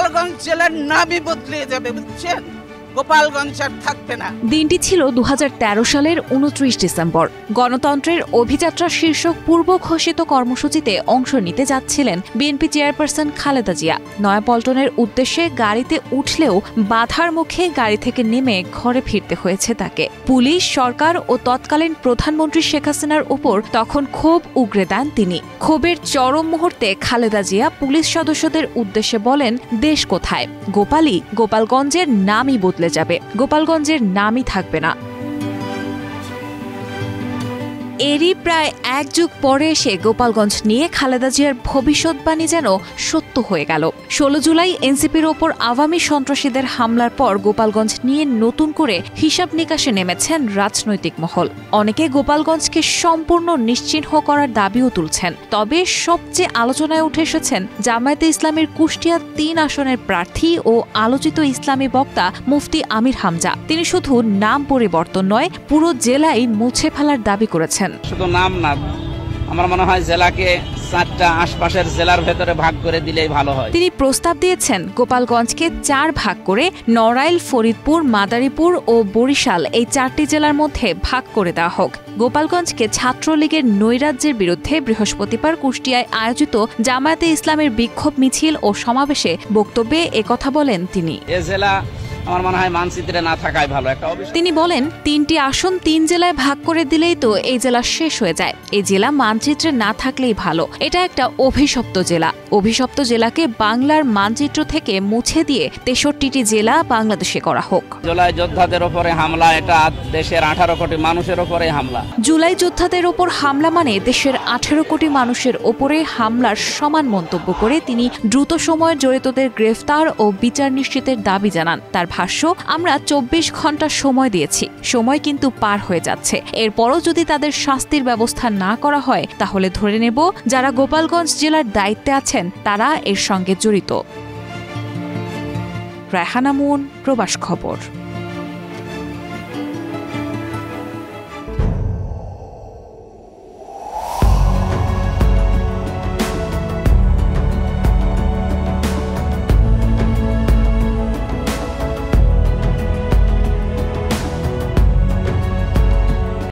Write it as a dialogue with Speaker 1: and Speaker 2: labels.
Speaker 1: গোপালগঞ্জ জেলার নামই বদলে যাবে, বুঝছেন? গোপালগঞ্জ আর থাকবে না।
Speaker 2: দিনটি ছিল 2013 সালের 29 ডিসেম্বর। গণতন্ত্রের অভিযাত্রা শীর্ষক পূর্ব ঘোষিত কর্মসূচিতে অংশ নিতে যাচ্ছিলেন বিএনপি চেয়ারপারসন খালেদা জিয়া। নয়াপল্টনের উদ্দেশ্যে গাড়িতে উঠলেও বাধার মুখে গাড়ি থেকে নেমে ঘরে ফিরতে হয়েছে তাকে। পুলিশ, সরকার ও তৎকালীন প্রধানমন্ত্রী শেখ হাসিনার উপর তখন ক্ষোভ উগরে দেন তিনি। ক্ষোভের চরম মুহূর্তে খালেদা জিয়া পুলিশ সদস্যদের উদ্দেশ্যে বলেন, দেশ কোথায়? গোপালই, গোপালগঞ্জের নামই বদলে যাবে, গোপালগঞ্জের নামই থাকবে না। এরই প্রায় এক যুগ পরে এসে গোপালগঞ্জ নিয়ে খালেদা জিয়ার ভবিষ্যৎবাণী যেন সত্য হয়ে গেল। 16 জুলাই এনসিপির ওপর আওয়ামী সন্ত্রাসীদের হামলার পর গোপালগঞ্জ নিয়ে নতুন করে হিসাব নিকাশে নেমেছেন রাজনৈতিক মহল। অনেকে গোপালগঞ্জকে সম্পূর্ণ নিশ্চিহ্ন করার দাবিও তুলছেন। তবে সবচেয়ে আলোচনায় উঠে এসেছেন জামায়াতে ইসলামের কুষ্টিয়া 3 আসনের প্রার্থী ও আলোচিত ইসলামী বক্তা মুফতি আমির হামজা। তিনি শুধু নাম পরিবর্তন নয়, পুরো জেলাই মুছে ফেলার দাবি করেছেন।
Speaker 1: শুধু নাম না, আমার মনে হয় জেলাকে 4টা আশপাশের জেলার ভেতরে ভাগ করে দিলেই ভালো হয়।
Speaker 2: তিনি প্রস্তাব দিয়েছেন গোপালগঞ্জকে 4 ভাগ করে নড়াইল, ফরিদপুর, মাদারীপুর ও বরিশাল এই 4টি জেলার মধ্যে ভাগ করে দেওয়া হোক। গোপালগঞ্জকে ছাত্রলীগের নৈরাজ্যের বিরুদ্ধে বৃহস্পতিবার কুষ্টিয়ায় আয়োজিত জামায়াতে ইসলামের বিক্ষোভ মিছিল ও সমাবেশে বক্তব্যে একথা বলেন তিনি।
Speaker 1: এই জেলা আমার মনে হয় মানচিত্রে না থাকাই ভালো।
Speaker 2: তিনি বলেন, 3টি আসন 3 জেলায় ভাগ করে দিলেই তো এই জেলা শেষ হয়ে যায়। এই জেলা মানচিত্রে না থাকলেই ভালো। এটা একটা অভিশপ্ত জেলা। অভিশপ্ত জেলাকে বাংলার মানচিত্র থেকে মুছে দিয়ে 63টি জেলা বাংলাদেশে করা হোক।
Speaker 1: জুলাই যোদ্ধাদের উপরে হামলা, এটা দেশের 18 কোটি মানুষের উপরে হামলা।
Speaker 2: জুলাই যোদ্ধাদের ওপর হামলা মানে দেশের 18 কোটি মানুষের ওপরে হামলার সমান মন্তব্য করে তিনি দ্রুত সময়ে জড়িতদের গ্রেফতার ও বিচার নিশ্চিতের দাবি জানান। তার ভাষ্য, আমরা 24 ঘন্টা সময় দিয়েছি, সময় কিন্তু পার হয়ে যাচ্ছে। এরপরও যদি তাদের শাস্তির ব্যবস্থা না করা হয় তাহলে ধরে নেব যারা গোপালগঞ্জ জেলার দায়িত্বে আছেন তারা এর সঙ্গে জড়িত। রায়হানা মুন, প্রবাস খবর।